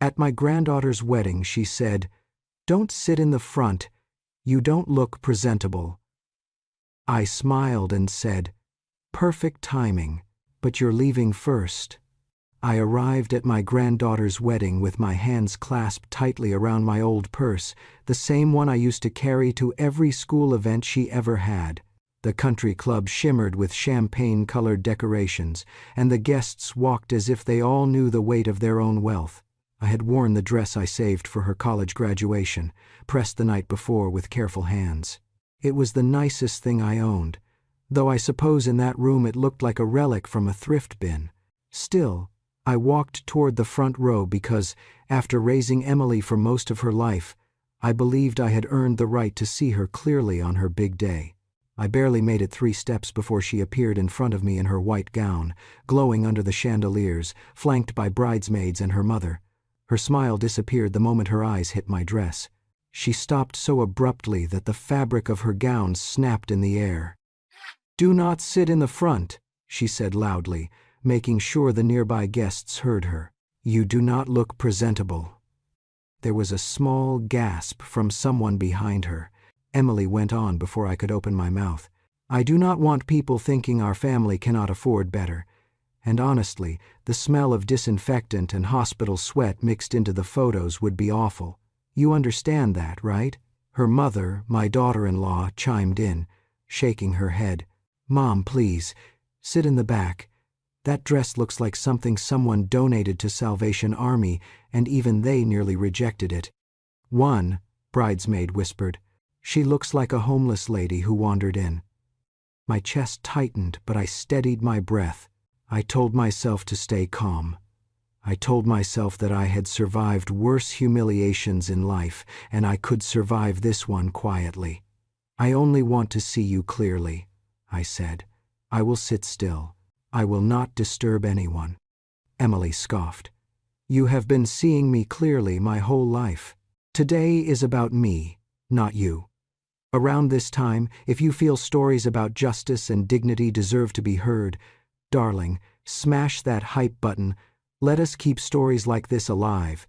At my granddaughter's wedding, she said, "Don't sit in the front. You don't look presentable." I smiled and said, "Perfect timing, but you're leaving first." I arrived at my granddaughter's wedding with my hands clasped tightly around my old purse, the same one I used to carry to every school event she ever had. The country club shimmered with champagne-colored decorations, and the guests walked as if they all knew the weight of their own wealth. I had worn the dress I saved for her college graduation, pressed the night before with careful hands. It was the nicest thing I owned, though I suppose in that room it looked like a relic from a thrift bin. Still, I walked toward the front row because, after raising Emily for most of her life, I believed I had earned the right to see her clearly on her big day. I barely made it 3 steps before she appeared in front of me in her white gown, glowing under the chandeliers, flanked by bridesmaids and her mother. Her smile disappeared the moment her eyes hit my dress. She stopped so abruptly that the fabric of her gown snapped in the air. "Do not sit in the front," she said loudly, making sure the nearby guests heard her. "You do not look presentable." There was a small gasp from someone behind her. Emily went on before I could open my mouth. "I do not want people thinking our family cannot afford better. And honestly, the smell of disinfectant and hospital sweat mixed into the photos would be awful. You understand that, right?" Her mother, my daughter-in-law, chimed in, shaking her head. "Mom, please, sit in the back. That dress looks like something someone donated to Salvation Army, and even they nearly rejected it." "One," bridesmaid whispered. "She looks like a homeless lady who wandered in." My chest tightened, but I steadied my breath. I told myself to stay calm. I told myself that I had survived worse humiliations in life, and I could survive this one quietly. "I only want to see you clearly," I said. "I will sit still. I will not disturb anyone." Emily scoffed. "You have been seeing me clearly my whole life. Today is about me, not you. Around this time, if you feel stories about justice and dignity deserve to be heard, darling, smash that hype button. Let us keep stories like this alive,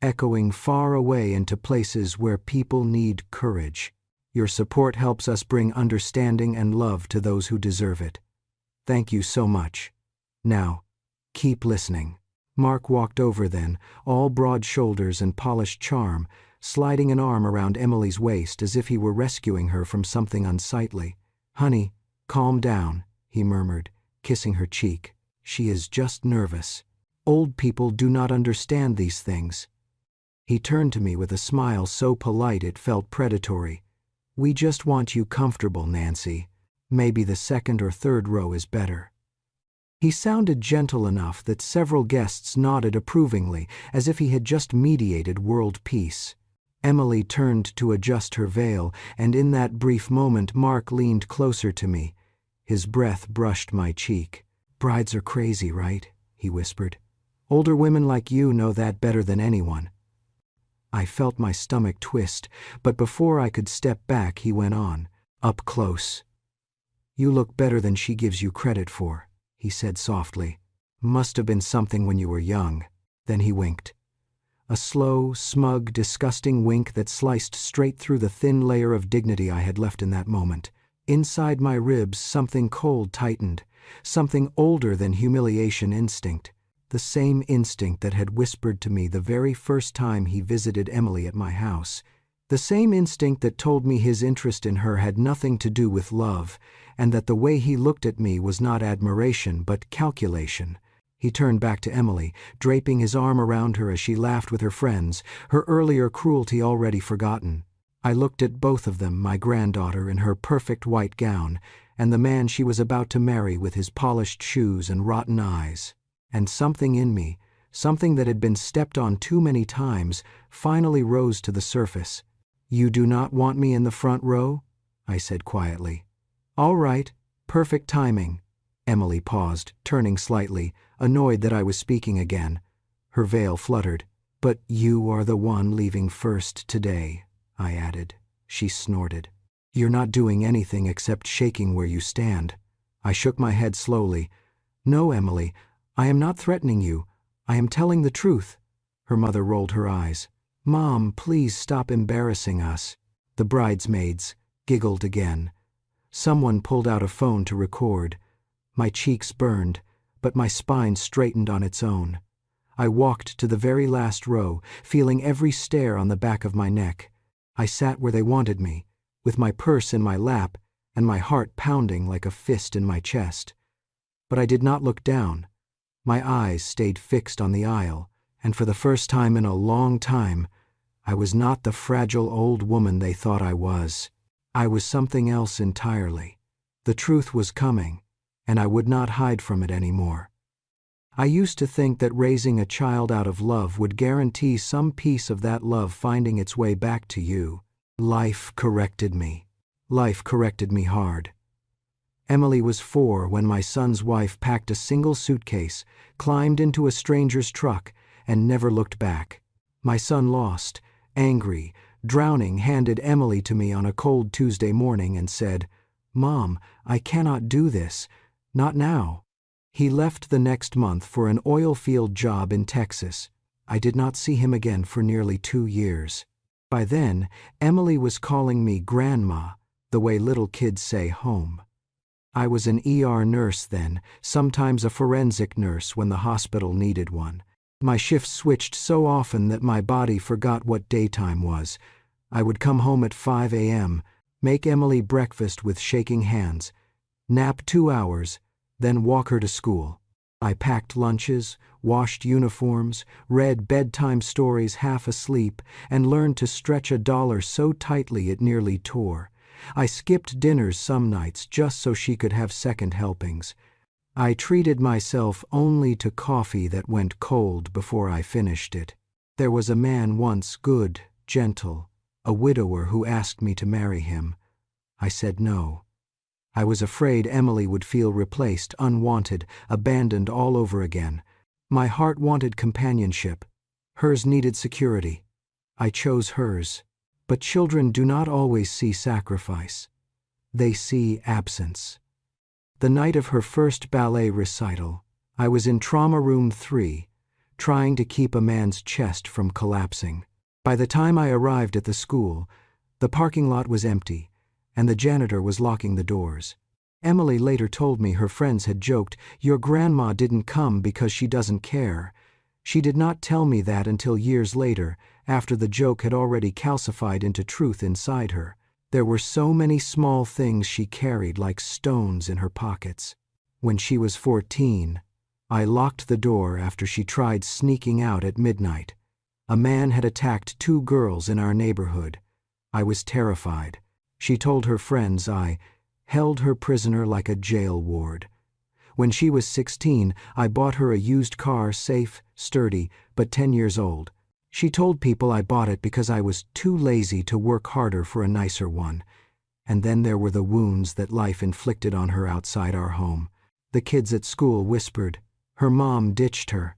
echoing far away into places where people need courage. Your support helps us bring understanding and love to those who deserve it. Thank you so much. Now, keep listening." Mark walked over then, all broad shoulders and polished charm, sliding an arm around Emily's waist as if he were rescuing her from something unsightly. "Honey, calm down," he murmured, kissing her cheek. "She is just nervous. Old people do not understand these things." He turned to me with a smile so polite it felt predatory. "We just want you comfortable, Nancy. Maybe the second or third row is better." He sounded gentle enough that several guests nodded approvingly, as if he had just mediated world peace. Emily turned to adjust her veil, and in that brief moment Mark leaned closer to me. His breath brushed my cheek. "Brides are crazy, right?" he whispered. "Older women like you know that better than anyone." I felt my stomach twist, but before I could step back he went on, "Up close. You look better than she gives you credit for," he said softly. "Must have been something when you were young." Then he winked. A slow, smug, disgusting wink that sliced straight through the thin layer of dignity I had left in that moment. Inside my ribs something cold tightened, something older than humiliation instinct, the same instinct that had whispered to me the very first time he visited Emily at my house, the same instinct that told me his interest in her had nothing to do with love, and that the way he looked at me was not admiration but calculation. He turned back to Emily, draping his arm around her as she laughed with her friends, her earlier cruelty already forgotten. I looked at both of them, my granddaughter in her perfect white gown, and the man she was about to marry with his polished shoes and rotten eyes. And something in me, something that had been stepped on too many times, finally rose to the surface. "You do not want me in the front row?" I said quietly. "All right, perfect timing." Emily paused, turning slightly, annoyed that I was speaking again. Her veil fluttered. "But you are the one leaving first today," I added. She snorted. "You're not doing anything except shaking where you stand." I shook my head slowly. "No, Emily, I am not threatening you. I am telling the truth. Her mother rolled her eyes. "Mom, please stop embarrassing us." The bridesmaids giggled again. Someone pulled out a phone to record. My cheeks burned, but my spine straightened on its own. I walked to the very last row, feeling every stare on the back of my neck. I sat where they wanted me, with my purse in my lap and my heart pounding like a fist in my chest. But I did not look down. My eyes stayed fixed on the aisle, and for the first time in a long time, I was not the fragile old woman they thought I was. I was something else entirely. The truth was coming, and I would not hide from it anymore. I used to think that raising a child out of love would guarantee some piece of that love finding its way back to you. Life corrected me. Life corrected me hard. Emily was 4 when my son's wife packed a single suitcase, climbed into a stranger's truck, and never looked back. My son lost, angry, drowning, handed Emily to me on a cold Tuesday morning and said, "Mom, I cannot do this. Not now." He left the next month for an oil field job in Texas. I did not see him again for nearly 2 years. By then, Emily was calling me Grandma, the way little kids say home. I was an ER nurse then, sometimes a forensic nurse when the hospital needed one. My shifts switched so often that my body forgot what daytime was. I would come home at 5 a.m., make Emily breakfast with shaking hands, nap 2 hours, then walk her to school. I packed lunches, washed uniforms, read bedtime stories half asleep, and learned to stretch $1 so tightly it nearly tore. I skipped dinners some nights just so she could have second helpings. I treated myself only to coffee that went cold before I finished it. There was a man once, good, gentle, a widower, who asked me to marry him. I said no. I was afraid Emily would feel replaced, unwanted, abandoned all over again. My heart wanted companionship. Hers needed security. I chose hers. But children do not always see sacrifice. They see absence. The night of her first ballet recital, I was in trauma room 3, trying to keep a man's chest from collapsing. By the time I arrived at the school, the parking lot was empty, and the janitor was locking the doors. Emily later told me her friends had joked, "Your grandma didn't come because she doesn't care." She did not tell me that until years later, after the joke had already calcified into truth inside her. There were so many small things she carried like stones in her pockets. When she was 14, I locked the door after she tried sneaking out at midnight. A man had attacked 2 girls in our neighborhood. I was terrified. She told her friends I held her prisoner like a jail ward. When she was 16, I bought her a used car, safe, sturdy, but 10 years old. She told people I bought it because I was too lazy to work harder for a nicer one. And then there were the wounds that life inflicted on her outside our home. The kids at school whispered, "Her mom ditched her."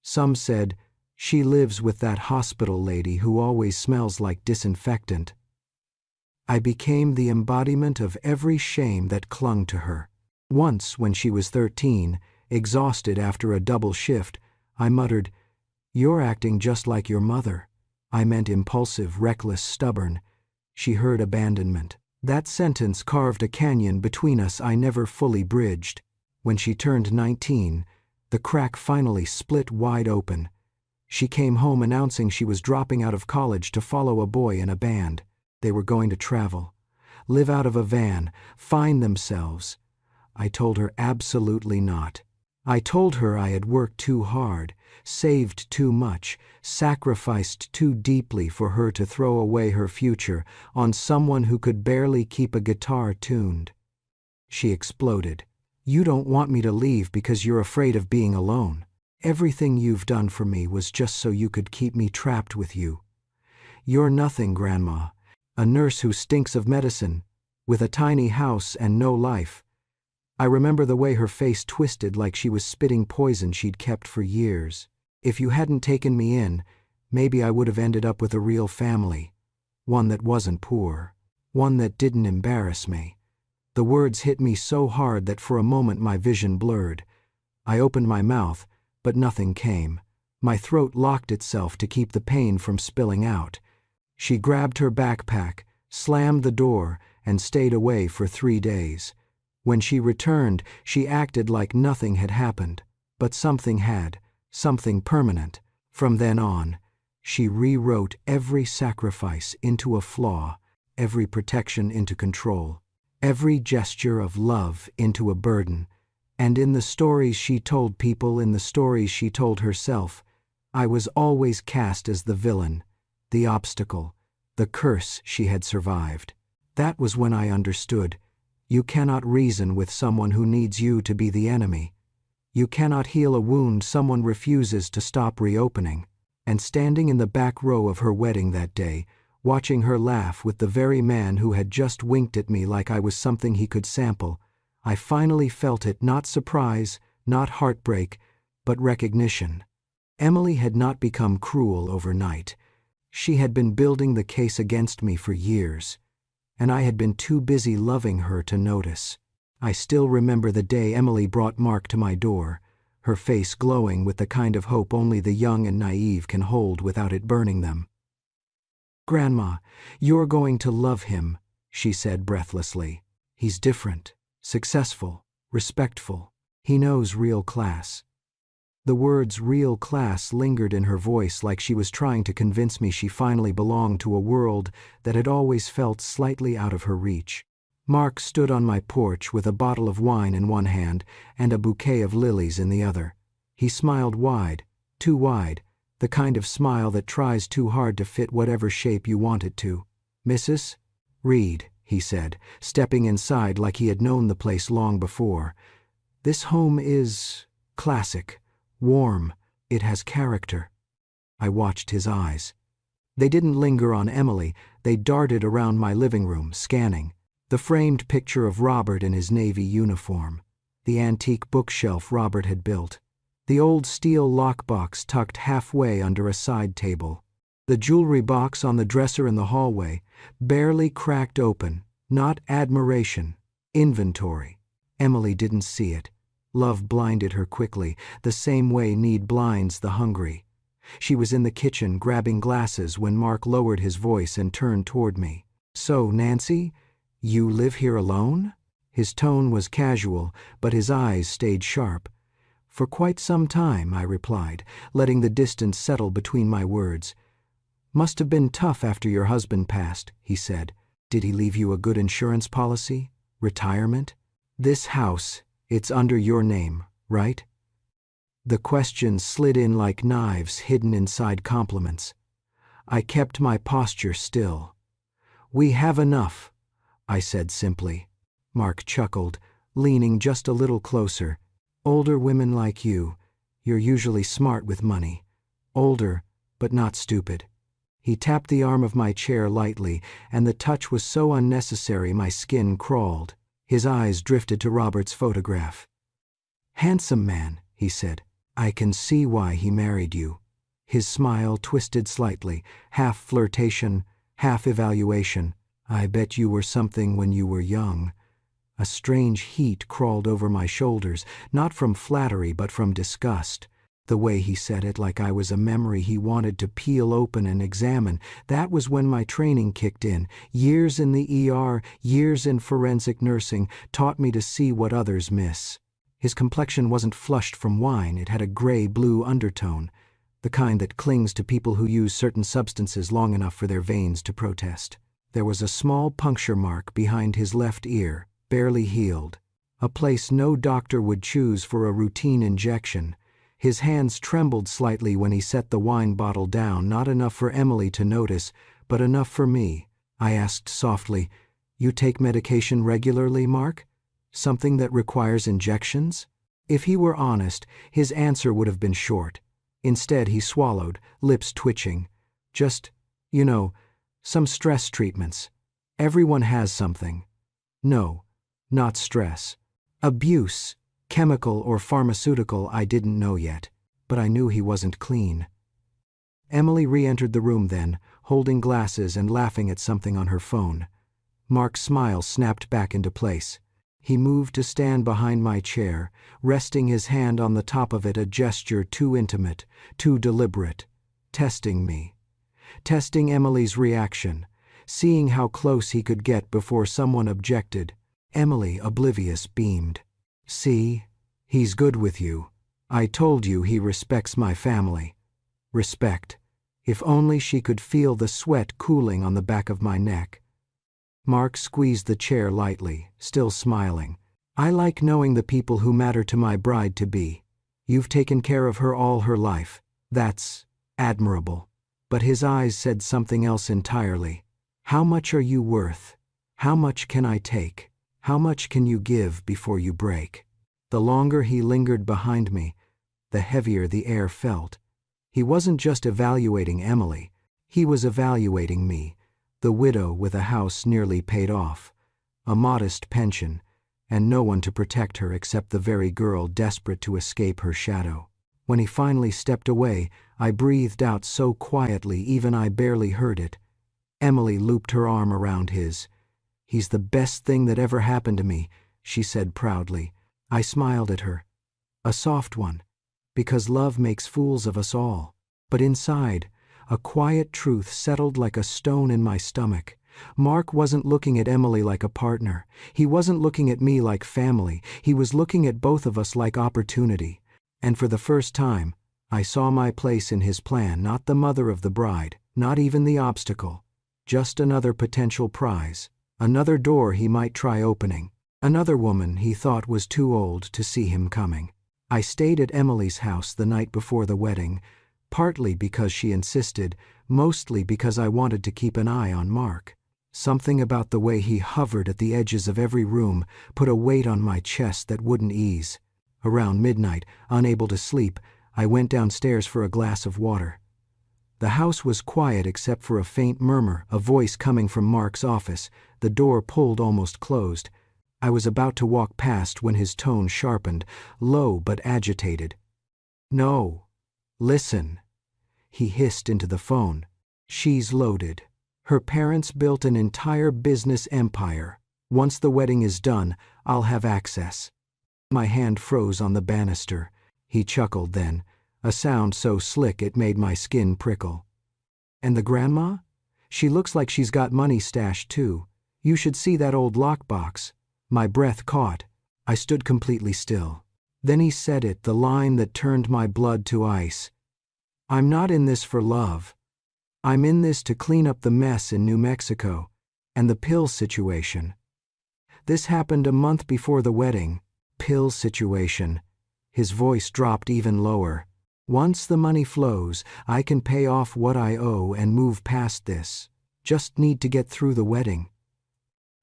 Some said, "She lives with that hospital lady who always smells like disinfectant." I became the embodiment of every shame that clung to her. Once, when she was 13, exhausted after a double shift, I muttered, "You're acting just like your mother." I meant impulsive, reckless, stubborn. She heard abandonment. That sentence carved a canyon between us I never fully bridged. When she turned 19, the crack finally split wide open. She came home announcing she was dropping out of college to follow a boy in a band. They were going to travel, live out of a van, find themselves. I told her absolutely not. I told her I had worked too hard, saved too much, sacrificed too deeply for her to throw away her future on someone who could barely keep a guitar tuned. She exploded. "You don't want me to leave because you're afraid of being alone. Everything you've done for me was just so you could keep me trapped with you. You're nothing, Grandma. A nurse who stinks of medicine, with a tiny house and no life." I remember the way her face twisted like she was spitting poison she'd kept for years. "If you hadn't taken me in, maybe I would have ended up with a real family. One that wasn't poor. One that didn't embarrass me." The words hit me so hard that for a moment my vision blurred. I opened my mouth, but nothing came. My throat locked itself to keep the pain from spilling out. She grabbed her backpack, slammed the door, and stayed away for 3 days. When she returned, she acted like nothing had happened, but something had, something permanent. From then on, she rewrote every sacrifice into a flaw, every protection into control, every gesture of love into a burden. And in the stories she told people, in the stories she told herself, I was always cast as the villain, the obstacle, the curse she had survived. That was when I understood. You cannot reason with someone who needs you to be the enemy. You cannot heal a wound someone refuses to stop reopening. And standing in the back row of her wedding that day, watching her laugh with the very man who had just winked at me like I was something he could sample, I finally felt it, not surprise, not heartbreak, but recognition. Emily had not become cruel overnight. She had been building the case against me for years, and I had been too busy loving her to notice. I still remember the day Emily brought Mark to my door, her face glowing with the kind of hope only the young and naive can hold without it burning them. "Grandma, you're going to love him," she said breathlessly. "He's different, successful, respectful. He knows real class." The words real class lingered in her voice like she was trying to convince me she finally belonged to a world that had always felt slightly out of her reach. Mark stood on my porch with a bottle of wine in one hand and a bouquet of lilies in the other. He smiled wide, too wide, the kind of smile that tries too hard to fit whatever shape you want it to. "Mrs. Reed," he said, stepping inside like he had known the place long before. "This home is classic, warm, it has character." I watched his eyes. They didn't linger on Emily, they darted around my living room, scanning. The framed picture of Robert in his Navy uniform, the antique bookshelf Robert had built, the old steel lockbox tucked halfway under a side table, the jewelry box on the dresser in the hallway, barely cracked open, not admiration, inventory. Emily didn't see it. Love blinded her quickly, the same way need blinds the hungry. She was in the kitchen grabbing glasses when Mark lowered his voice and turned toward me. "So, Nancy, you live here alone?" His tone was casual, but his eyes stayed sharp. "For quite some time," I replied, letting the distance settle between my words. "Must have been tough after your husband passed," he said. "Did he leave you a good insurance policy? Retirement? This house, it's under your name, right?" The questions slid in like knives hidden inside compliments. I kept my posture still. "We have enough," I said simply. Mark chuckled, leaning just a little closer. "Older women like you, you're usually smart with money. Older, but not stupid." He tapped the arm of my chair lightly, and the touch was so unnecessary my skin crawled. His eyes drifted to Robert's photograph. "Handsome man," he said. "I can see why he married you." His smile twisted slightly, half flirtation, half evaluation. "I bet you were something when you were young." A strange heat crawled over my shoulders, not from flattery but from disgust. The way he said it, like I was a memory he wanted to peel open and examine, that was when my training kicked in. Years in the ER, years in forensic nursing, taught me to see what others miss. His complexion wasn't flushed from wine, it had a gray-blue undertone, the kind that clings to people who use certain substances long enough for their veins to protest. There was a small puncture mark behind his left ear, barely healed, a place no doctor would choose for a routine injection. His hands trembled slightly when he set the wine bottle down, not enough for Emily to notice, but enough for me. I asked softly, "You take medication regularly, Mark? Something that requires injections?" If he were honest, his answer would have been short. Instead, he swallowed, lips twitching. "Just, some stress treatments. Everyone has something." "No, not stress. Abuse, chemical or pharmaceutical, I didn't know yet, but I knew he wasn't clean." Emily re-entered the room then, holding glasses and laughing at something on her phone. Mark's smile snapped back into place. He moved to stand behind my chair, resting his hand on the top of it, a gesture too intimate, too deliberate, testing me. Testing Emily's reaction, seeing how close he could get before someone objected. Emily, oblivious, beamed. "See? He's good with you. I told you he respects my family." Respect. If only she could feel the sweat cooling on the back of my neck. Mark squeezed the chair lightly, still smiling. "I like knowing the people who matter to my bride-to-be. You've taken care of her all her life. That's admirable." But his eyes said something else entirely. "How much are you worth? How much can I take? How much can you give before you break?" The longer he lingered behind me, the heavier the air felt. He wasn't just evaluating Emily, he was evaluating me, the widow with a house nearly paid off, a modest pension, and no one to protect her except the very girl desperate to escape her shadow. When he finally stepped away, I breathed out so quietly even I barely heard it. Emily looped her arm around his. "He's the best thing that ever happened to me," she said proudly. I smiled at her. A soft one, because love makes fools of us all. But inside, a quiet truth settled like a stone in my stomach. Mark wasn't looking at Emily like a partner. He wasn't looking at me like family. He was looking at both of us like opportunity. And for the first time, I saw my place in his plan, not the mother of the bride, not even the obstacle. Just another potential prize, another door he might try opening, another woman he thought was too old to see him coming. I stayed at Emily's house the night before the wedding, partly because she insisted, mostly because I wanted to keep an eye on Mark. Something about the way he hovered at the edges of every room put a weight on my chest that wouldn't ease. Around midnight, unable to sleep, I went downstairs for a glass of water. The house was quiet except for a faint murmur, a voice coming from Mark's office, the door pulled almost closed. I was about to walk past when his tone sharpened, low but agitated. "No. Listen." He hissed into the phone. "She's loaded. Her parents built an entire business empire. Once the wedding is done, I'll have access." My hand froze on the banister. He chuckled then, a sound so slick it made my skin prickle. "And the grandma? She looks like she's got money stashed too. You should see that old lockbox." My breath caught. I stood completely still. Then he said it, the line that turned my blood to ice. "I'm not in this for love. I'm in this to clean up the mess in New Mexico, and the pill situation. This happened a month before the wedding. Pill situation." His voice dropped even lower. "Once the money flows, I can pay off what I owe and move past this. Just need to get through the wedding."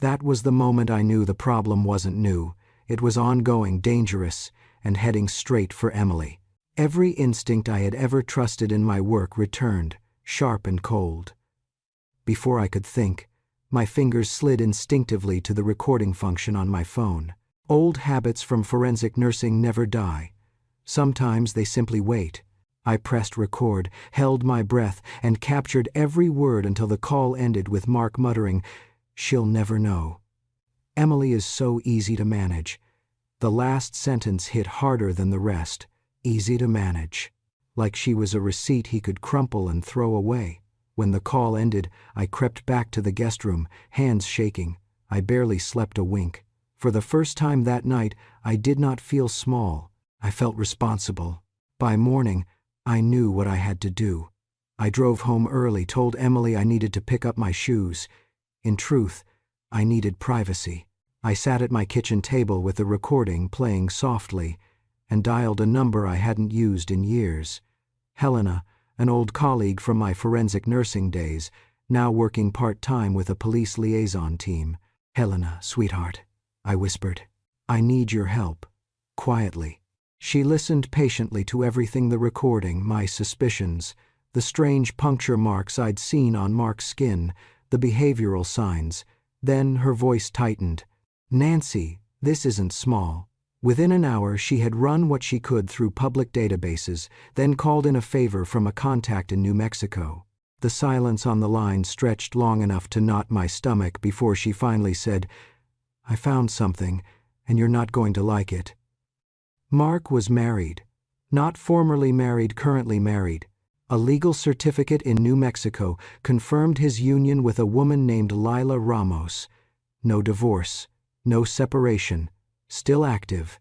That was the moment I knew the problem wasn't new. It was ongoing, dangerous, and heading straight for Emily. Every instinct I had ever trusted in my work returned, sharp and cold. Before I could think, my fingers slid instinctively to the recording function on my phone. Old habits from forensic nursing never die. Sometimes they simply wait. I pressed record, held my breath, and captured every word until the call ended with Mark muttering, "She'll never know." Emily is so easy to manage. The last sentence hit harder than the rest. Easy to manage. Like she was a receipt he could crumple and throw away. When the call ended, I crept back to the guest room, hands shaking. I barely slept a wink. For the first time that night, I did not feel small. I felt responsible. By morning, I knew what I had to do. I drove home early, told Emily I needed to pick up my shoes. In truth, I needed privacy. I sat at my kitchen table with the recording playing softly and dialed a number I hadn't used in years. Helena, an old colleague from my forensic nursing days, now working part-time with a police liaison team. "Helena, sweetheart," I whispered. "I need your help." Quietly. She listened patiently to everything, the recording, my suspicions, the strange puncture marks I'd seen on Mark's skin, the behavioral signs. Then her voice tightened. "Nancy, this isn't small." Within an hour, she had run what she could through public databases, then called in a favor from a contact in New Mexico. The silence on the line stretched long enough to knot my stomach before she finally said, "I found something, and you're not going to like it. Mark was married. Not formerly married, currently married. A legal certificate in New Mexico confirmed his union with a woman named Lila Ramos. No divorce, no separation, still active.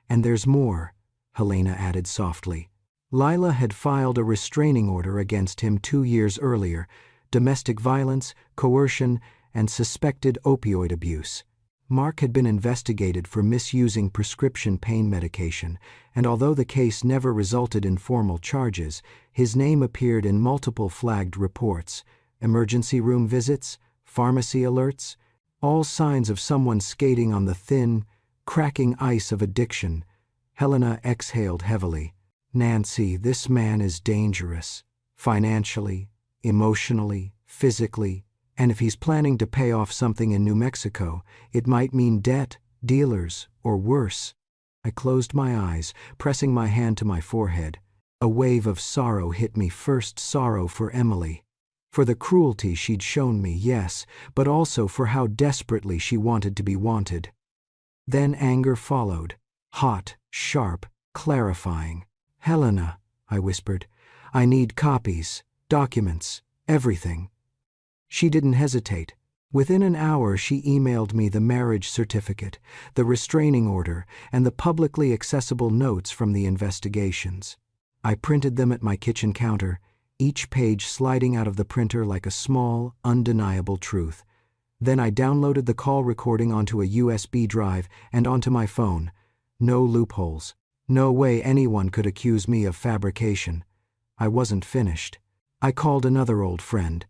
And there's more, Helena added softly. Lila had filed a restraining order against him 2 years earlier, domestic violence, coercion, and suspected opioid abuse. Mark had been investigated for misusing prescription pain medication, and although the case never resulted in formal charges, his name appeared in multiple flagged reports, emergency room visits, pharmacy alerts, all signs of someone skating on the thin, cracking ice of addiction. Helena exhaled heavily. Nancy, this man is dangerous. Financially, emotionally, physically, and if he's planning to pay off something in New Mexico, it might mean debt, dealers, or worse. I closed my eyes, pressing my hand to my forehead. A wave of sorrow hit me, first sorrow for Emily. For the cruelty she'd shown me, yes, but also for how desperately she wanted to be wanted. Then anger followed, hot, sharp, clarifying. Helena, I whispered, I need copies, documents, everything. She didn't hesitate. Within an hour she emailed me the marriage certificate, the restraining order, and the publicly accessible notes from the investigations. I printed them at my kitchen counter, each page sliding out of the printer like a small, undeniable truth. Then I downloaded the call recording onto a USB drive and onto my phone. No loopholes. No way anyone could accuse me of fabrication. I wasn't finished. I called another old friend.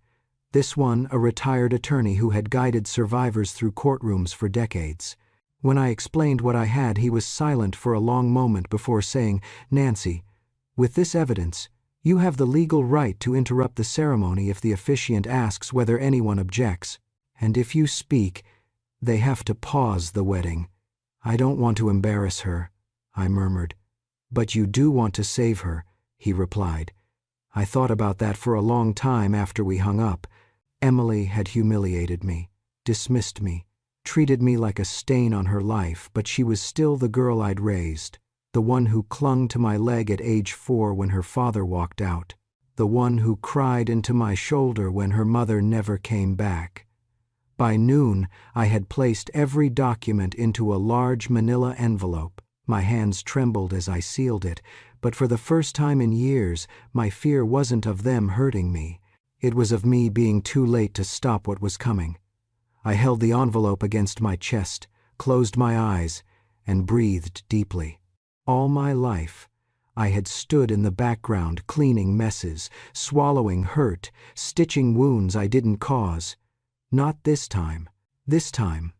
This one, a retired attorney who had guided survivors through courtrooms for decades. When I explained what I had, he was silent for a long moment before saying, Nancy, with this evidence, you have the legal right to interrupt the ceremony if the officiant asks whether anyone objects. And if you speak, they have to pause the wedding. I don't want to embarrass her, I murmured. But you do want to save her, he replied. I thought about that for a long time after we hung up. Emily had humiliated me, dismissed me, treated me like a stain on her life, but she was still the girl I'd raised, the one who clung to my leg at age 4 when her father walked out, the one who cried into my shoulder when her mother never came back. By noon, I had placed every document into a large manila envelope. My hands trembled as I sealed it, but for the first time in years, my fear wasn't of them hurting me. It was of me being too late to stop what was coming. I held the envelope against my chest, closed my eyes, and breathed deeply. All my life, I had stood in the background cleaning messes, swallowing hurt, stitching wounds I didn't cause. Not this time. This time,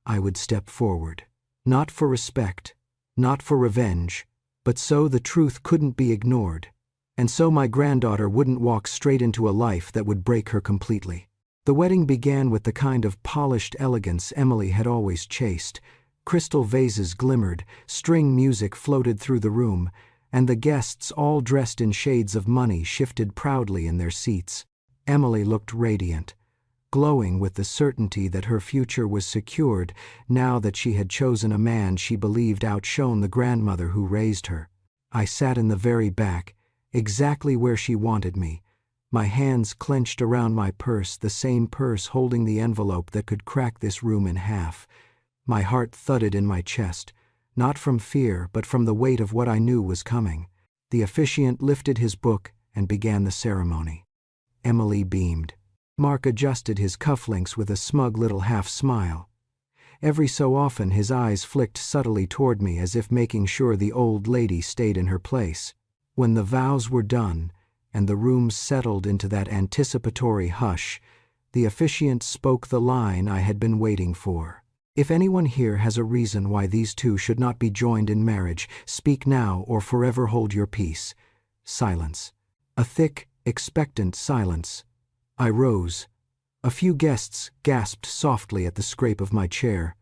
I would step forward. Not for respect, not for revenge, but so the truth couldn't be ignored. And so my granddaughter wouldn't walk straight into a life that would break her completely. The wedding began with the kind of polished elegance Emily had always chased. Crystal vases glimmered, string music floated through the room, and the guests, all dressed in shades of money, shifted proudly in their seats. Emily looked radiant, glowing with the certainty that her future was secured now that she had chosen a man she believed outshone the grandmother who raised her. I sat in the very back, exactly where she wanted me, my hands clenched around my purse, the same purse holding the envelope that could crack this room in half. My heart thudded in my chest, not from fear but from the weight of what I knew was coming. The officiant lifted his book and began the ceremony. Emily beamed. Mark adjusted his cufflinks with a smug little half-smile. Every so often his eyes flicked subtly toward me as if making sure the old lady stayed in her place. When the vows were done, and the room settled into that anticipatory hush, the officiant spoke the line I had been waiting for. If anyone here has a reason why these two should not be joined in marriage, speak now or forever hold your peace. Silence. A thick, expectant silence. I rose. A few guests gasped softly at the scrape of my chair.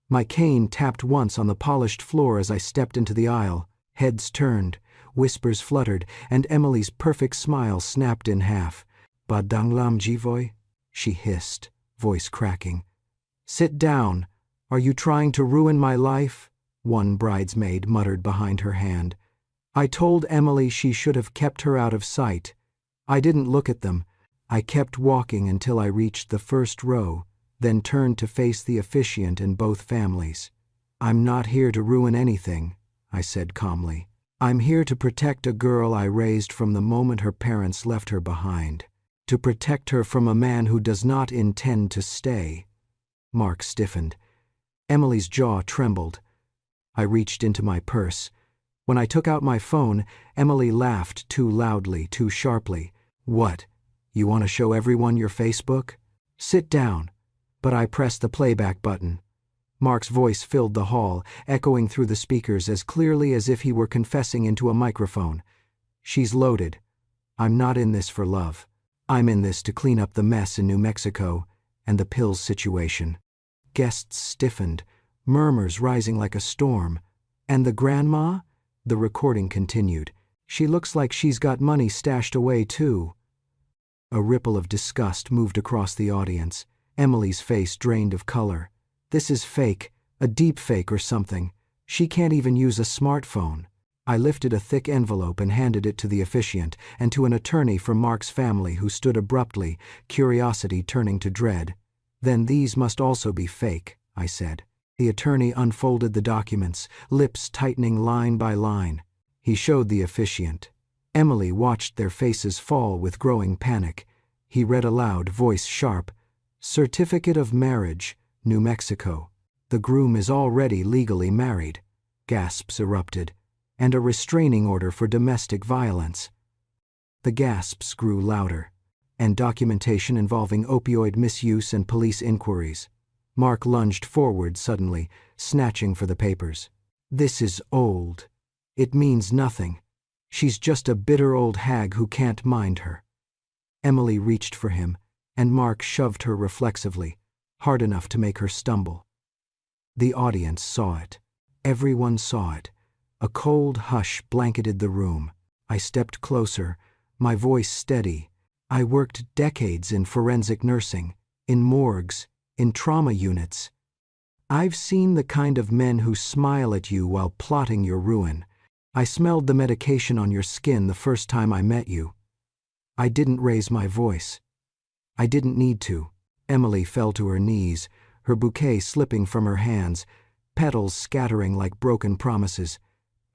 My cane tapped once on the polished floor as I stepped into the aisle. Heads turned, whispers fluttered, and Emily's perfect smile snapped in half. Badanglam jivoy? She hissed, voice cracking. Sit down, Are you trying to ruin my life? One bridesmaid muttered behind her hand. I told Emily she should have kept her out of sight. I didn't look at them. I kept walking until I reached the first row, then turned to face the officiant and both families. I'm not here to ruin anything, I said calmly. I'm here to protect a girl I raised from the moment her parents left her behind. To protect her from a man who does not intend to stay. Mark stiffened. Emily's jaw trembled. I reached into my purse. When I took out my phone, Emily laughed too loudly, too sharply. What? You want to show everyone your Facebook? Sit down. But I pressed the playback button. Mark's voice filled the hall, echoing through the speakers as clearly as if he were confessing into a microphone. She's loaded. I'm not in this for love. I'm in this to clean up the mess in New Mexico and the pills situation. Guests stiffened, murmurs rising like a storm. And the grandma? The recording continued. She looks like she's got money stashed away too. A ripple of disgust moved across the audience. Emily's face drained of color. This is fake, a deep fake or something. She can't even use a smartphone. I lifted a thick envelope and handed it to the officiant and to an attorney from Mark's family who stood abruptly, curiosity turning to dread. Then these must also be fake, I said. The attorney unfolded the documents, lips tightening line by line. He showed the officiant. Emily watched their faces fall with growing panic. He read aloud, voice sharp. Certificate of marriage, New Mexico. The groom is already legally married. Gasps erupted. And a restraining order for domestic violence. The gasps grew louder. And documentation involving opioid misuse and police inquiries. Mark lunged forward suddenly, snatching for the papers. This is old. It means nothing. She's just a bitter old hag who can't mind her. Emily reached for him, and Mark shoved her reflexively, hard enough to make her stumble. The audience saw it. Everyone saw it. A cold hush blanketed the room. I stepped closer, my voice steady. I worked decades in forensic nursing, in morgues, in trauma units. I've seen the kind of men who smile at you while plotting your ruin. I smelled the medication on your skin the first time I met you. I didn't raise my voice. I didn't need to. Emily fell to her knees, her bouquet slipping from her hands, petals scattering like broken promises.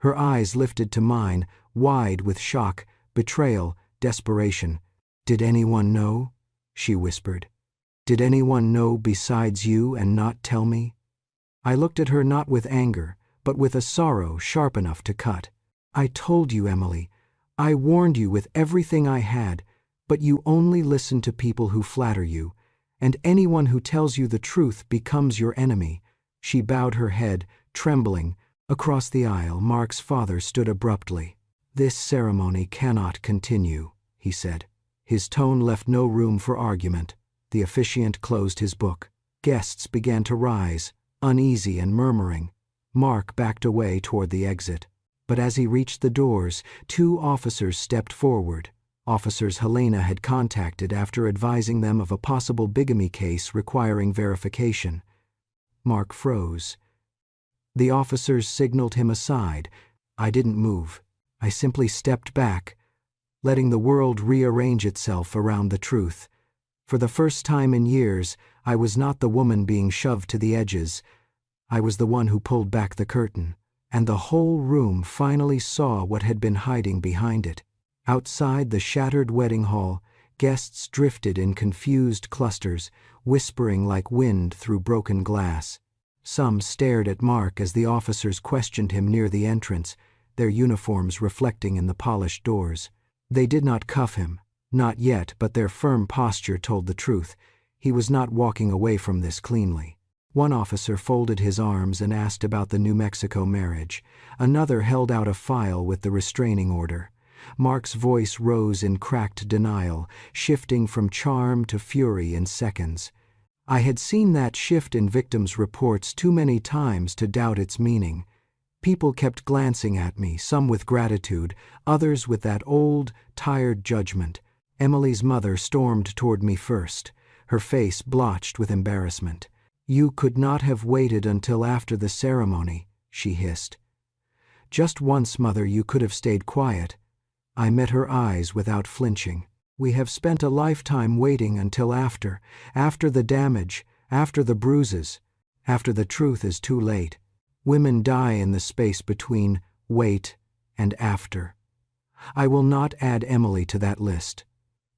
Her eyes lifted to mine, wide with shock, betrayal, desperation. Did anyone know? She whispered. Did anyone know besides you and not tell me? I looked at her not with anger, but with a sorrow sharp enough to cut. I told you, Emily. I warned you with everything I had, but you only listen to people who flatter you, and anyone who tells you the truth becomes your enemy. She bowed her head, trembling. Across the aisle, Mark's father stood abruptly. This ceremony cannot continue, he said. His tone left no room for argument. The officiant closed his book. Guests began to rise, uneasy and murmuring. Mark backed away toward the exit. But as he reached the doors, 2 officers stepped forward. Officers Helena had contacted after advising them of a possible bigamy case requiring verification. Mark froze. The officers signaled him aside. I didn't move. I simply stepped back, letting the world rearrange itself around the truth. For the first time in years, I was not the woman being shoved to the edges. I was the one who pulled back the curtain, and the whole room finally saw what had been hiding behind it. Outside the shattered wedding hall, guests drifted in confused clusters, whispering like wind through broken glass. Some stared at Mark as the officers questioned him near the entrance, their uniforms reflecting in the polished doors. They did not cuff him, not yet, but their firm posture told the truth. He was not walking away from this cleanly. One officer folded his arms and asked about the New Mexico marriage. Another held out a file with the restraining order. Mark's voice rose in cracked denial, shifting from charm to fury in seconds. I had seen that shift in victims' reports too many times to doubt its meaning. People kept glancing at me, some with gratitude, others with that old, tired judgment. Emily's mother stormed toward me first, her face blotched with embarrassment. You could not have waited until after the ceremony, she hissed. Just once, Mother, you could have stayed quiet. I met her eyes without flinching. We have spent a lifetime waiting until after the damage, after the bruises, after the truth is too late. Women die in the space between wait and after. I will not add Emily to that list.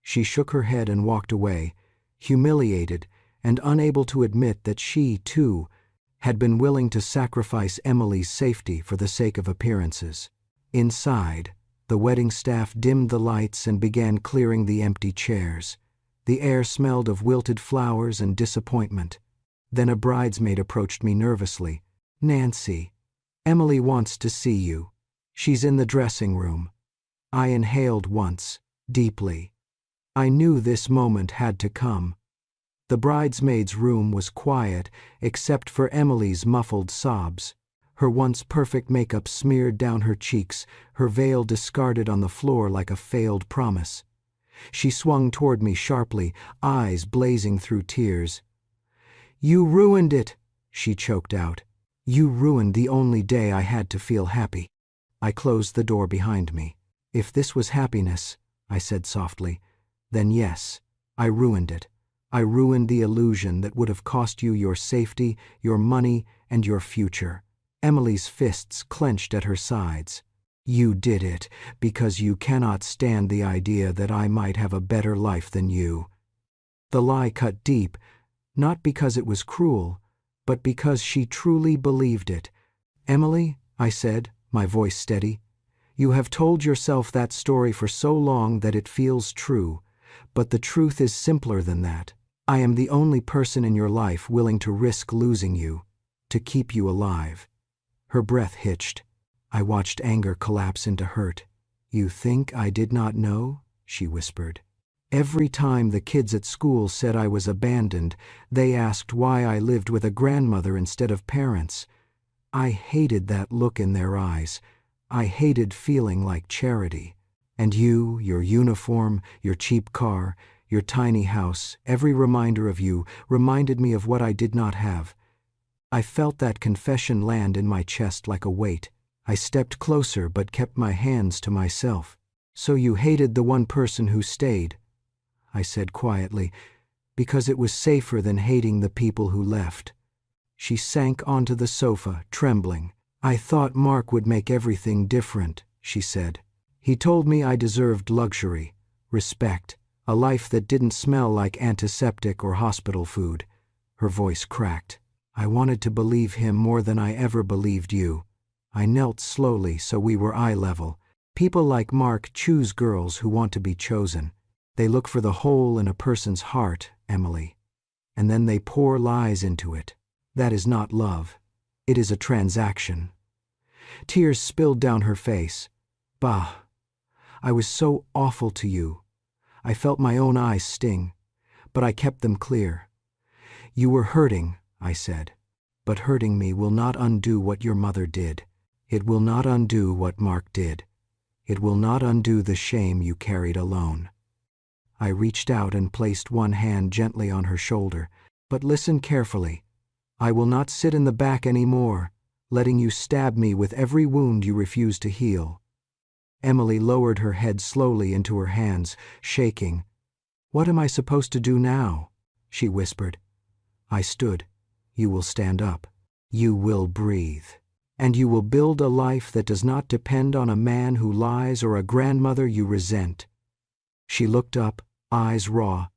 She shook her head and walked away, humiliated and unable to admit that she, too, had been willing to sacrifice Emily's safety for the sake of appearances. Inside, the wedding staff dimmed the lights and began clearing the empty chairs. The air smelled of wilted flowers and disappointment. Then a bridesmaid approached me nervously. "Nancy, Emily wants to see you. She's in the dressing room." I inhaled once, deeply. I knew this moment had to come. The bridesmaid's room was quiet except for Emily's muffled sobs. Her once perfect makeup smeared down her cheeks, her veil discarded on the floor like a failed promise. She swung toward me sharply, eyes blazing through tears. "You ruined it," she choked out. "You ruined the only day I had to feel happy." I closed the door behind me. "If this was happiness," I said softly, "then yes, I ruined it. I ruined the illusion that would have cost you your safety, your money, and your future." Emily's fists clenched at her sides. "You did it because you cannot stand the idea that I might have a better life than you." The lie cut deep, not because it was cruel, but because she truly believed it. "Emily," I said, my voice steady, "you have told yourself that story for so long that it feels true, but the truth is simpler than that. I am the only person in your life willing to risk losing you, to keep you alive." Her breath hitched. I watched anger collapse into hurt. "You think I did not know?" she whispered. "Every time the kids at school said I was abandoned, they asked why I lived with a grandmother instead of parents. I hated that look in their eyes. I hated feeling like charity. And you, your uniform, your cheap car, your tiny house, every reminder of you reminded me of what I did not have." I felt that confession land in my chest like a weight. I stepped closer but kept my hands to myself. "So you hated the one person who stayed," I said quietly, "because it was safer than hating the people who left." She sank onto the sofa, trembling. "I thought Mark would make everything different," she said. "He told me I deserved luxury, respect, a life that didn't smell like antiseptic or hospital food." Her voice cracked. "I wanted to believe him more than I ever believed you." I knelt slowly so we were eye level. "People like Mark choose girls who want to be chosen. They look for the hole in a person's heart, Emily, and then they pour lies into it. That is not love. It is a transaction." Tears spilled down her face. "Bah, I was so awful to you." I felt my own eyes sting, but I kept them clear. "You were hurting," I said, "but hurting me will not undo what your mother did. It will not undo what Mark did. It will not undo the shame you carried alone." I reached out and placed one hand gently on her shoulder. "But listen carefully. I will not sit in the back anymore, letting you stab me with every wound you refuse to heal." Emily lowered her head slowly into her hands, shaking. "What am I supposed to do now?" she whispered. I stood. "You will stand up. You will breathe. And you will build a life that does not depend on a man who lies or a grandmother you resent." She looked up, eyes raw.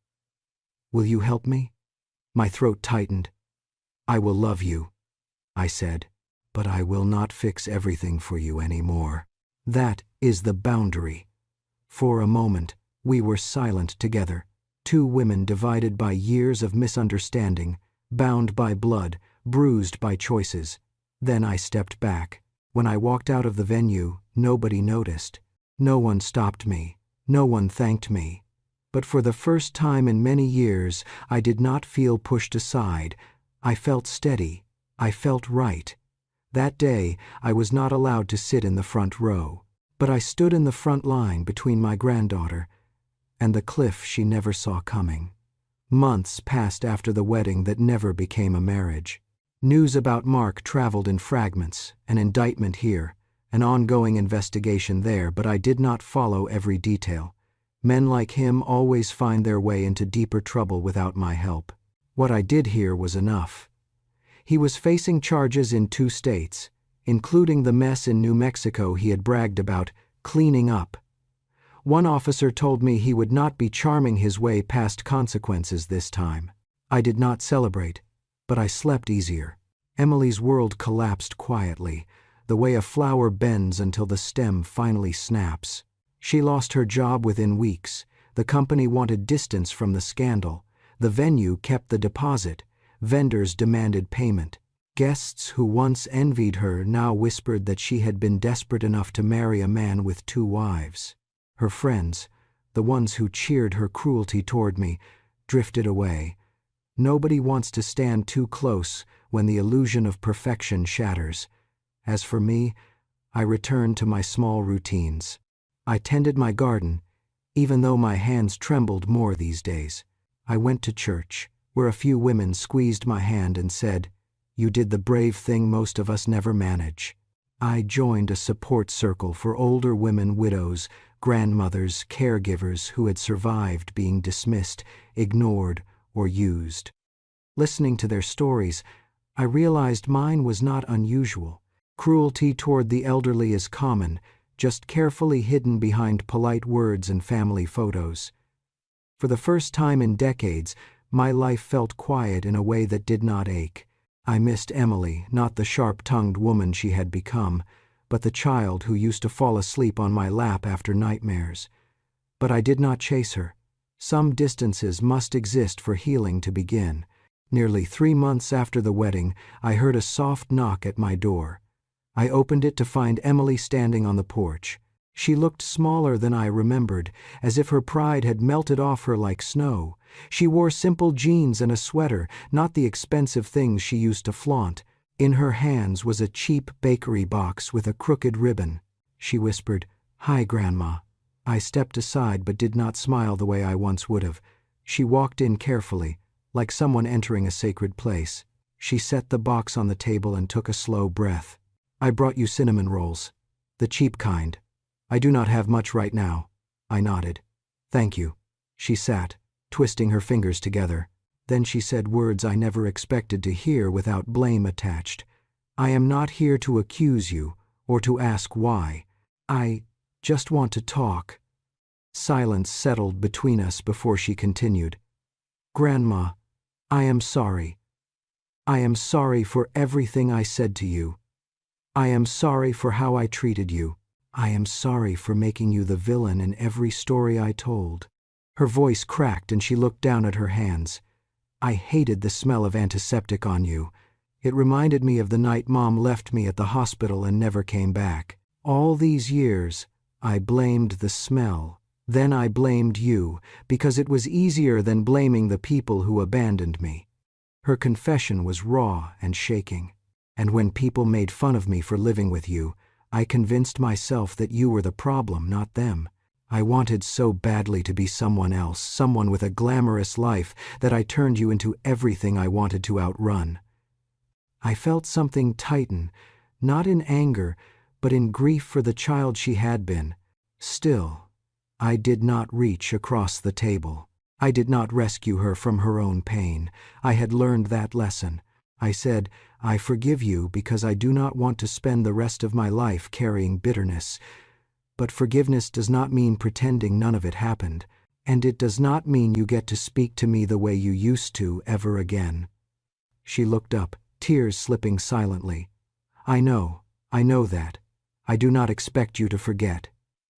"Will you help me?" My throat tightened. "I will love you," I said, "but I will not fix everything for you anymore. That is the boundary." For a moment, we were silent together, two women divided by years of misunderstanding, bound by blood, bruised by choices. Then I stepped back. When I walked out of the venue, nobody noticed. No one stopped me. No one thanked me. But for the first time in many years, I did not feel pushed aside. I felt steady. I felt right. That day, I was not allowed to sit in the front row, but I stood in the front line between my granddaughter and the cliff she never saw coming. Months passed after the wedding that never became a marriage. News about Mark traveled in fragments, an indictment here, an ongoing investigation there, but I did not follow every detail. Men like him always find their way into deeper trouble without my help. What I did hear was enough. He was facing charges in 2 states, including the mess in New Mexico he had bragged about cleaning up. One officer told me he would not be charming his way past consequences this time. I did not celebrate, but I slept easier. Emily's world collapsed quietly, the way a flower bends until the stem finally snaps. She lost her job within weeks. The company wanted distance from the scandal. The venue kept the deposit. Vendors demanded payment. Guests who once envied her now whispered that she had been desperate enough to marry a man with 2 wives. Her friends, the ones who cheered her cruelty toward me, drifted away. Nobody wants to stand too close when the illusion of perfection shatters. As for me, I returned to my small routines. I tended my garden, even though my hands trembled more these days. I went to church, where a few women squeezed my hand and said, "You did the brave thing most of us never manage." I joined a support circle for older women widows, grandmothers, caregivers who had survived being dismissed, ignored, or used. Listening to their stories, I realized mine was not unusual. Cruelty toward the elderly is common, just carefully hidden behind polite words and family photos. For the first time in decades, my life felt quiet in a way that did not ache. I missed Emily, not the sharp-tongued woman she had become, but the child who used to fall asleep on my lap after nightmares. But I did not chase her. Some distances must exist for healing to begin. Nearly 3 months after the wedding, I heard a soft knock at my door. I opened it to find Emily standing on the porch. She looked smaller than I remembered, as if her pride had melted off her like snow. She wore simple jeans and a sweater, not the expensive things she used to flaunt. In her hands was a cheap bakery box with a crooked ribbon. She whispered, "Hi, Grandma." I stepped aside but did not smile the way I once would have. She walked in carefully, like someone entering a sacred place. She set the box on the table and took a slow breath. "I brought you cinnamon rolls. The cheap kind. I do not have much right now." I nodded. "Thank you." She sat, twisting her fingers together. Then she said words I never expected to hear without blame attached. "I am not here to accuse you, or to ask why. I just want to talk." Silence settled between us before she continued. "Grandma, I am sorry. I am sorry for everything I said to you. I am sorry for how I treated you. I am sorry for making you the villain in every story I told." Her voice cracked and she looked down at her hands. "I hated the smell of antiseptic on you. It reminded me of the night Mom left me at the hospital and never came back. All these years, I blamed the smell. Then I blamed you, because it was easier than blaming the people who abandoned me." Her confession was raw and shaking. "And when people made fun of me for living with you, I convinced myself that you were the problem, not them. I wanted so badly to be someone else, someone with a glamorous life, that I turned you into everything I wanted to outrun." I felt something tighten, not in anger, but in grief for the child she had been. Still, I did not reach across the table. I did not rescue her from her own pain. I had learned that lesson. I said, "I forgive you because I do not want to spend the rest of my life carrying bitterness. But forgiveness does not mean pretending none of it happened, and it does not mean you get to speak to me the way you used to ever again." She looked up, tears slipping silently. I know that. I do not expect you to forget."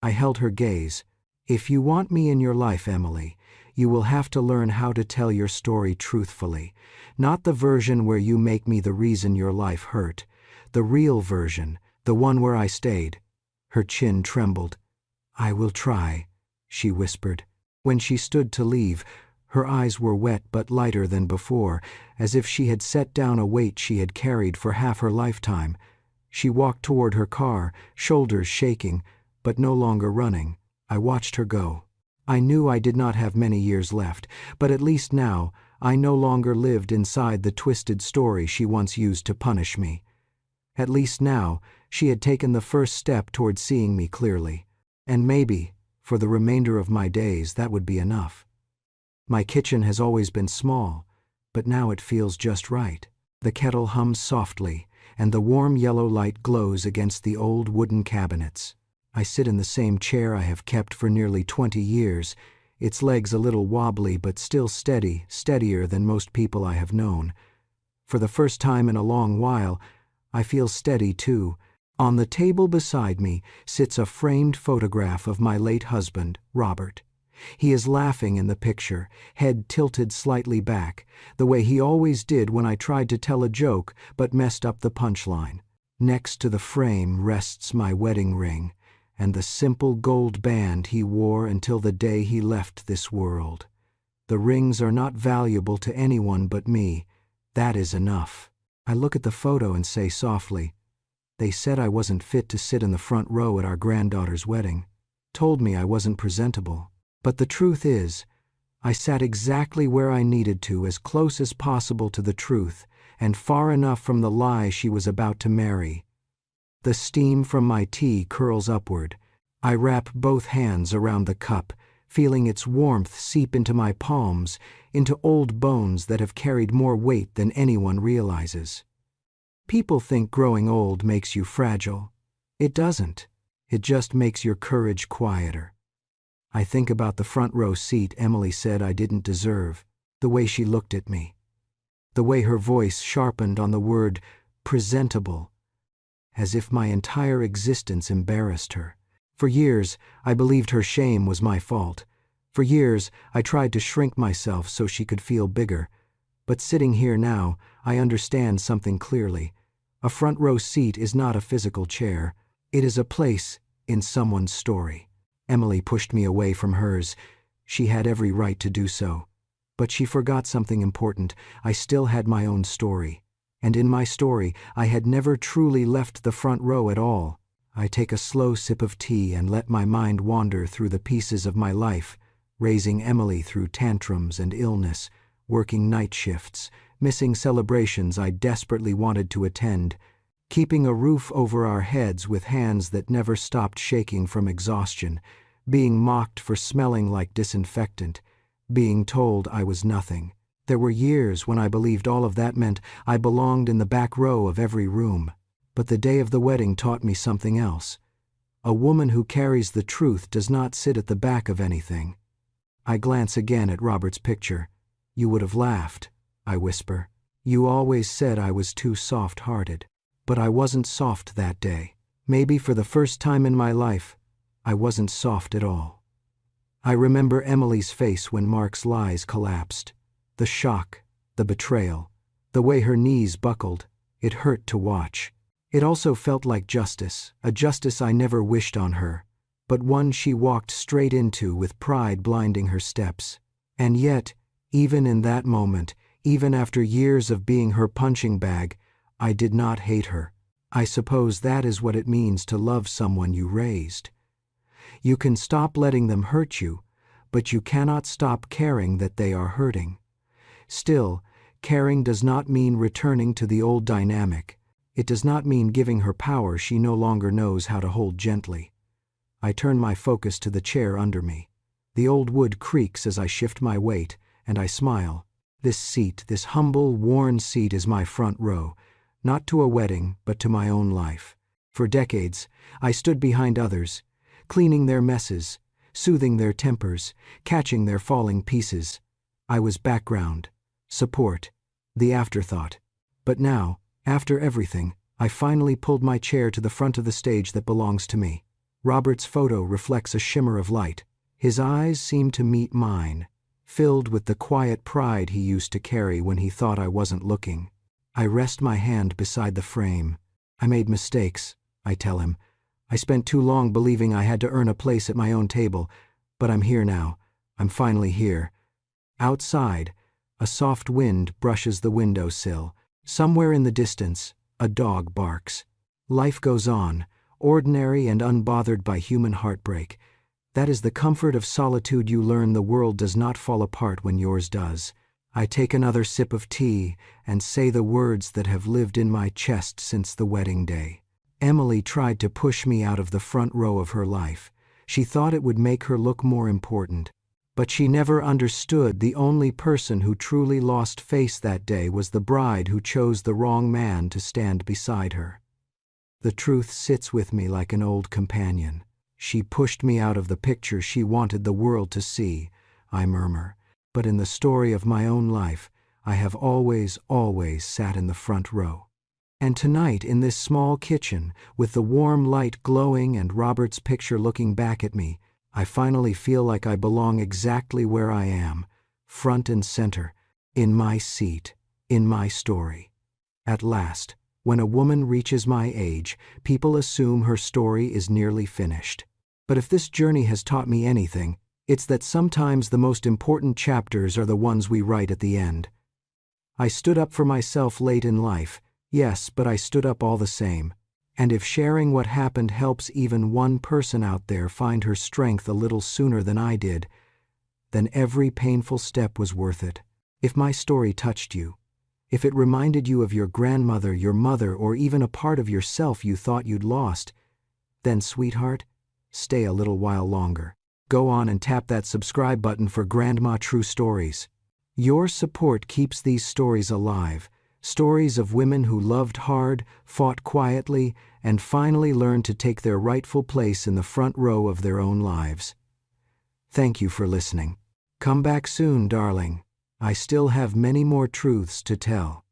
I held her gaze. "If you want me in your life, Emily, you will have to learn how to tell your story truthfully, not the version where you make me the reason your life hurt. The real version, the one where I stayed." Her chin trembled. "I will try," she whispered. When she stood to leave, her eyes were wet but lighter than before, as if she had set down a weight she had carried for half her lifetime. She walked toward her car, shoulders shaking, but no longer running. I watched her go. I knew I did not have many years left, but at least now I no longer lived inside the twisted story she once used to punish me. At least now she had taken the first step toward seeing me clearly, and maybe, for the remainder of my days, that would be enough. My kitchen has always been small, but now it feels just right. The kettle hums softly, and the warm yellow light glows against the old wooden cabinets. I sit in the same chair I have kept for nearly 20 years, its legs a little wobbly but still steady, steadier than most people I have known. For the first time in a long while, I feel steady too. On the table beside me sits a framed photograph of my late husband, Robert. He is laughing in the picture, head tilted slightly back, the way he always did when I tried to tell a joke but messed up the punchline. Next to the frame rests my wedding ring, and the simple gold band he wore until the day he left this world. The rings are not valuable to anyone but me. That is enough. I look at the photo and say softly, "They said I wasn't fit to sit in the front row at our granddaughter's wedding. Told me I wasn't presentable. But the truth is, I sat exactly where I needed to, as close as possible to the truth, and far enough from the lie she was about to marry." The steam from my tea curls upward. I wrap both hands around the cup, feeling its warmth seep into my palms, into old bones that have carried more weight than anyone realizes. People think growing old makes you fragile. It doesn't. It just makes your courage quieter. I think about the front row seat Emily said I didn't deserve, the way she looked at me, the way her voice sharpened on the word presentable, as if my entire existence embarrassed her. For years, I believed her shame was my fault. For years, I tried to shrink myself so she could feel bigger. But sitting here now, I understand something clearly. A front row seat is not a physical chair. It is a place in someone's story. Emily pushed me away from hers. She had every right to do so. But she forgot something important. I still had my own story. And in my story, I had never truly left the front row at all. I take a slow sip of tea and let my mind wander through the pieces of my life, raising Emily through tantrums and illness, working night shifts, missing celebrations I desperately wanted to attend, keeping a roof over our heads with hands that never stopped shaking from exhaustion, being mocked for smelling like disinfectant, being told I was nothing. There were years when I believed all of that meant I belonged in the back row of every room. But the day of the wedding taught me something else. A woman who carries the truth does not sit at the back of anything. I glance again at Robert's picture. "You would have laughed," I whisper. "You always said I was too soft-hearted." But I wasn't soft that day. Maybe for the first time in my life, I wasn't soft at all. I remember Emily's face when Mark's lies collapsed. The shock, the betrayal, the way her knees buckled. It hurt to watch. It also felt like justice, a justice I never wished on her, but one she walked straight into with pride blinding her steps. And yet, even in that moment, even after years of being her punching bag, I did not hate her. I suppose that is what it means to love someone you raised. You can stop letting them hurt you, but you cannot stop caring that they are hurting. Still, caring does not mean returning to the old dynamic. It does not mean giving her power she no longer knows how to hold gently. I turn my focus to the chair under me. The old wood creaks as I shift my weight, and I smile. This seat, this humble, worn seat, is my front row, not to a wedding, but to my own life. For decades, I stood behind others, cleaning their messes, soothing their tempers, catching their falling pieces. I was background, support, the afterthought. But now, after everything, I finally pulled my chair to the front of the stage that belongs to me. Robert's photo reflects a shimmer of light. His eyes seem to meet mine, filled with the quiet pride he used to carry when he thought I wasn't looking. I rest my hand beside the frame. "I made mistakes," I tell him. "I spent too long believing I had to earn a place at my own table, but I'm here now. I'm finally here." Outside, a soft wind brushes the windowsill. Somewhere in the distance, a dog barks. Life goes on, ordinary and unbothered by human heartbreak. That is the comfort of solitude. You learn the world does not fall apart when yours does. I take another sip of tea and say the words that have lived in my chest since the wedding day. Emily tried to push me out of the front row of her life. She thought it would make her look more important. But she never understood the only person who truly lost face that day was the bride who chose the wrong man to stand beside her. The truth sits with me like an old companion. She pushed me out of the picture she wanted the world to see, I murmur. But in the story of my own life, I have always sat in the front row. And tonight, in this small kitchen, with the warm light glowing and Robert's picture looking back at me, I finally feel like I belong exactly where I am, front and center, in my seat, in my story. At last, when a woman reaches my age, people assume her story is nearly finished. But if this journey has taught me anything, it's that sometimes the most important chapters are the ones we write at the end. I stood up for myself late in life, yes, but I stood up all the same. And if sharing what happened helps even one person out there find her strength a little sooner than I did, then every painful step was worth it. If my story touched you, if it reminded you of your grandmother, your mother, or even a part of yourself you thought you'd lost, then, sweetheart, stay a little while longer. Go on and tap that subscribe button for Grandma True Stories. Your support keeps these stories alive, stories of women who loved hard, fought quietly, and finally learned to take their rightful place in the front row of their own lives. Thank you for listening. Come back soon, darling. I still have many more truths to tell.